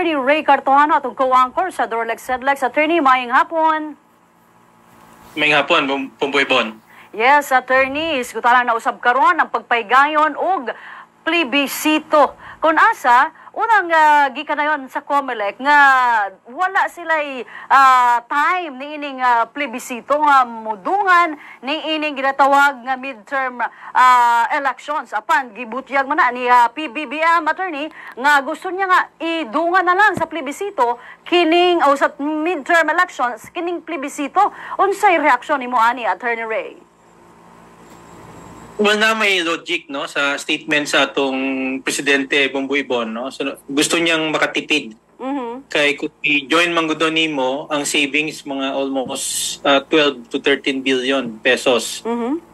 Attorney Ray Cartohano atong co-anchor sa Dorlex Sedlex. Attorney, maayong hapon. Maayong hapon, Pumboy Bon. Yes, attorney, isgutalang nausab karon ang pagpaygayon og plebisito. Kung asa, unang gikanayon sa COMELEC nga wala sila'y time ni ining plebisito nga mudungan ni ining ginatawag nga midterm elections. Apan gibutyag man na ni PBBM attorney nga gusto niya nga idungan na lang sa plebisito kining sa midterm elections kining plebisito. Unsay reaksyon nimo ani, Attorney Ray? Well, na may logic no sa statement sa atong presidente Bongbong Ibon, no. So, gusto niyang makatipid. Kay kung i-join man gud nimo ang savings mga almost 12 to 13 billion pesos.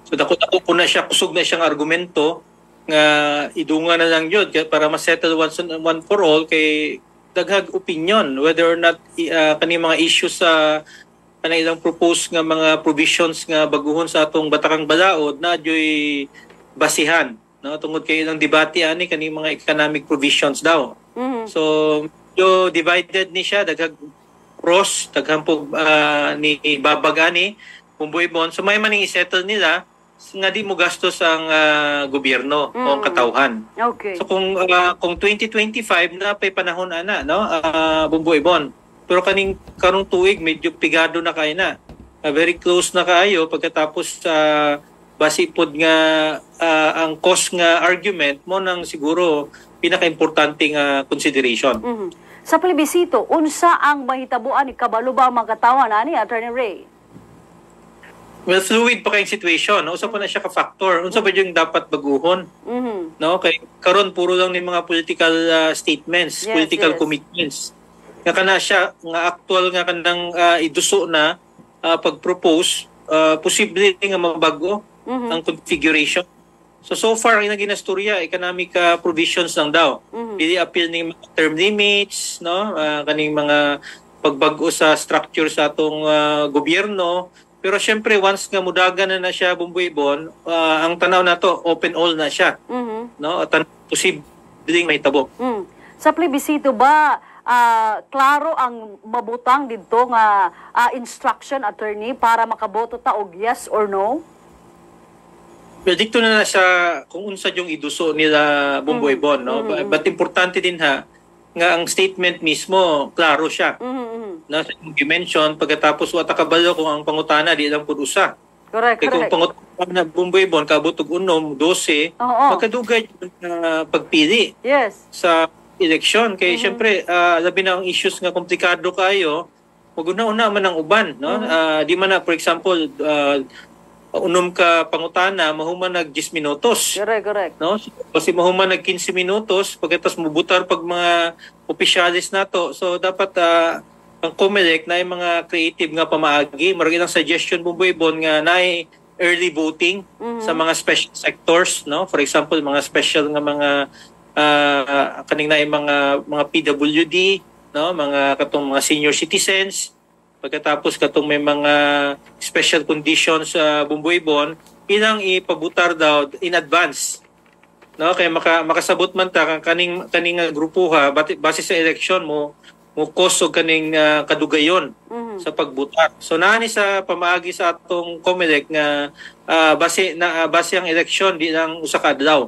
So dako po na siya, kusog na siyang argumento nga idungan na lang yun para ma-settle once and one for all kay daghag opinion whether or not kani mga issues sa kanang ilang propose nga mga provisions nga baguhon sa atong Batakang Balaod na adyoy basihan, no, tungod kay ilang debate ani kani mga economic provisions daw. So yo divided ni siya, daghag pros, daghang ni babagani Pumboy Bon. So may maning i-settle nila nga di mo gastos ang gobyerno o katawhan. Okay. So kung 2025 na pay panahon ana, no, Pumboy Bon. Pero karong tuig medyo pigado na kayo na. Very close na kayo pagkatapos base pod nga ang cost nga argument mo nang siguro pinaka-importante nga consideration. Sa plebisito, unsa ang mahitabuan ni kabalo ba mga katawan ani, Attorney Ray? Well, fluid pa kayong situation. No? Usa pa na siya ka-factor. Unsa ba yung dapat baguhon? No? Kay karon puro lang ni mga political statements, political commitments. Nga kana siya nga actual nga kanang iduso na pag-propose, posible nga mabago ang configuration. So far ang ginastorya economic provisions lang daw. Pili appeal ning mga term limits, no, kaning mga pagbago sa structure sa atong gobyerno. Pero syempre once nga mudagan na siya Bongbong Ibon, ang tanaw na to open all na siya. No, at posibleng may tabo. Sa plebisito ba klaro ang mabutang dito nga instruction, attorney, para makaboto ta og yes or no? Well, dito na siya kung unsa yung iduso nila Bongbong Ibon, no? But importante din ha nga ang statement mismo klaro siya. Na you mention pagkatapos wata kabalo kung ang pangutana di lang pud usa. Correct. Kung pangutana Bongbong Ibon kabot og 12, magkadugay pagpili. Yes. Sa eleksyon kay syempre labi na ang issues nga komplikado kayo, maguna-una man ang uban, no. Di man na for example unom ka pangutana mahuman nag 10 minutos. Correct. No, kasi mahuman nag 15 minutos pagkatapos mubutar pag mga opisyalis nato. So dapat ang COMELEC na mga creative nga pamaagi, marag ilang suggestion Bongbong Ibon nga na early voting sa mga special sectors, no. For example mga special nga mga kaning na mga PWD, no, mga katong mga senior citizens, pagkatapos katong may mga special conditions sa Bongbong Ibon, ilang ipabutar daw in advance, no, kay makasabot man ta kaning grupuha base sa election mo kusog kaning kadugayon sa pagbutar. So naani sa pamaagi sa atong COMELEC nga base ang election di lang usa ka adlaw.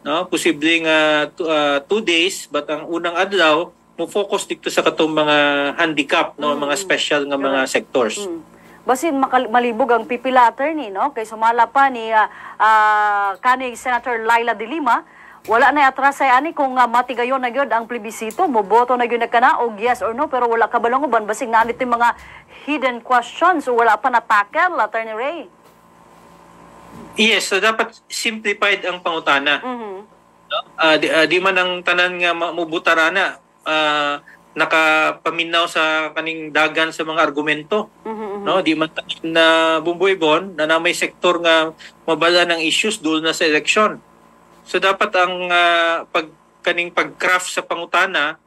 No, posibleng 2 days, but ang unang adlaw mo focus dito sa katong mga handicap, no, mga special nga mga sectors. Basin malibog ang pipila, attorney, no, kay sumala pa ni kaning Senator Laila de Lima, wala na atrasay ani kung matigayon na gyud ang plebisito, moboto na gyud na kana og yes or no, pero wala ka balong uban basing nanit yung mga hidden questions o wala pa na tackle, Attorney Ray. Yes, so dapat simplified ang pangutana. No? Di man ang tanan nga mubutarana nakapaminaw sa kaning dagan sa mga argumento. No, di man na Bongbong Ibon na may sektor nga mabala ng issues dul na sa eleksyon. So dapat ang pag-craft sa pangutana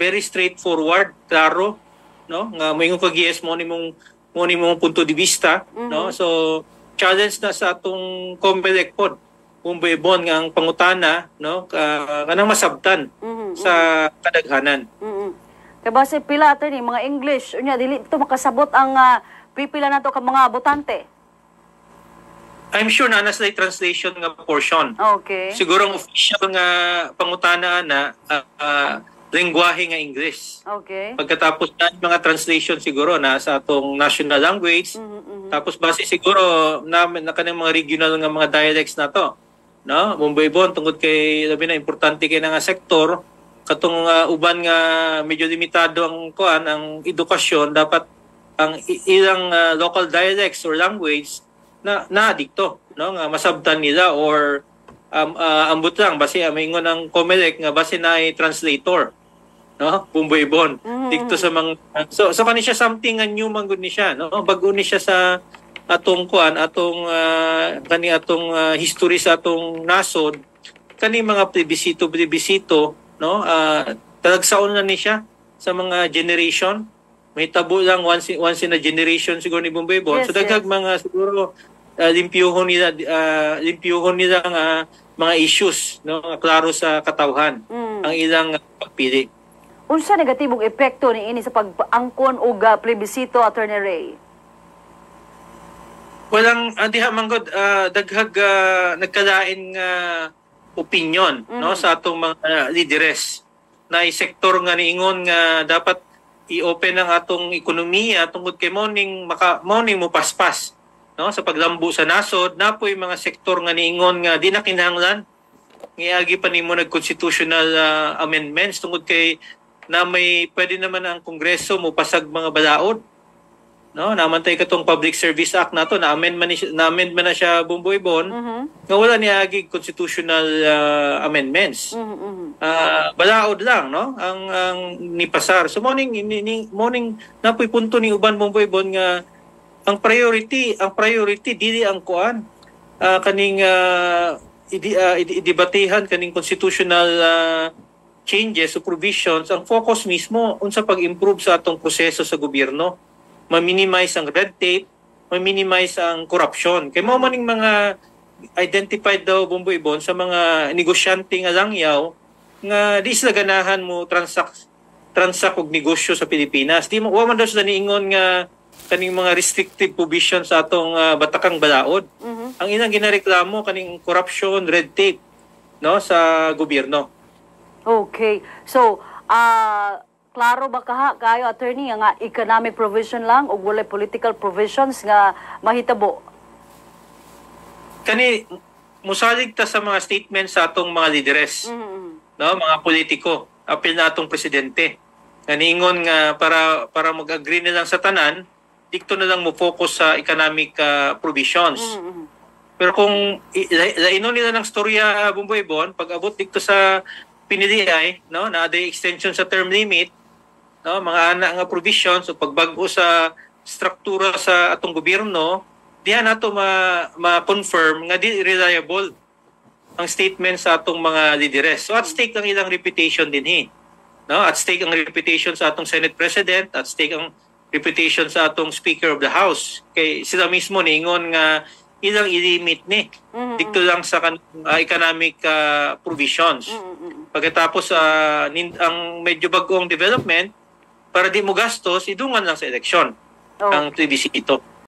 very straightforward, klaro, no? Nga moingon kag yes mo nimong punto de vista, no? So challenge na sa atong COMELEC pod Bongbong Ibon nga ang pangutana, no, kanang masabtan sa kadaghanan. Kaya base pila attorney mga English unya dili to makasabot ang pipila nato ka mga botante. I'm sure na nasa translation nga portion. Okay. Siguro ang official nga pangutana na lengguwahe nga English. Okay. Pagkatapos na mga translation siguro na sa atong national language. Tapos base siguro namin na kanang mga regional nga mga dialects na to. No? Bumbaybon tungod kay labi na importante kay nga sektor katong uban nga medyo limitado ang kuan ang edukasyon dapat ang ilang local dialects or language na dikto no nga masabtan nila or ambot lang base maingon ang COMELEC nga base na ay translator no bumbaybon dikto sa mga so kani siya something nga new man gud ni siya no bag-o ni siya sa atong kuan atong kani atong history sa atong nasod kani mga plebisito no talagsaon na ni siya sa mga generation may tabo lang once in a generation siguro ni Bumbaybon. So daghang mga siguro limpyuhon nila nga mga issues no klaro sa katawhan ang ilang pagpili. Unsa negatibong epekto ni ini sa pag-angkon og plebisito Attorney Ray? Walang diha manggod daghag nagkalain nga opinion no sa atong mga lideres na sektor nga niingon nga dapat i-open ang atong ekonomiya tungod kay morning mo paspas no sa paglambo sa nasod napoy mga sektor nga niingon nga di na kinahanglan ngiagi pa nimo nag-constitutional amendments tungod kay na may pwede naman ang Kongreso mo pasag mga balaod no namantay katong Public Service Act nato na amend man na siya Bumboybon nga wala niagi constitutional amendments balaod lang no ang nipasar so morning napoy punto ni uban Bumboybon nga ang priority dili ang kuan kaning idebatehan kaning constitutional changes o provisions ang focus mismo unsa pag-improve sa atong proseso sa gobyerno ma-minimize ang red tape, ma-minimize ang corruption. Kaya mo maning mga identified daw Bumboybon sa mga negosyante nga langyaw nga di sila ganahan mo transact og negosyo sa Pilipinas. Di mo man daw sila niingon nga kaning mga restrictive provisions sa atong batakang balaod. Ang ilang ginareklamo kaning corruption, red tape no sa gobyerno. Okay. So, klaro ba kayo attorney nga economic provision lang o wala political provisions nga mahitabo? Kani musalig ta sa mga statements sa atong mga lideres. No, mga politiko, apil na atong presidente. Kaniingon nga para mag-agree na lang sa tanan, dikto na lang mo focus sa economic provisions. Pero kung lainon nila ng storya Bumboybon, pag abot dikto sa piniliay, no, na day extension sa term limit, no, mga ana nga provisions o pagbag-o sa struktura sa atong gobyerno, diha nato ma-confirm nga di reliable ang statement sa atong mga lideres. So at stake ang ilang reputation din no, at stake ang reputation sa atong Senate President, at stake ang reputation sa atong Speaker of the House. Kay sila mismo niingon nga ilang i-limit ni dikto lang sa economic provisions. Pagkatapos ang medyo bagong development para di mo gastos idungan lang sa eleksyon ang plebisito.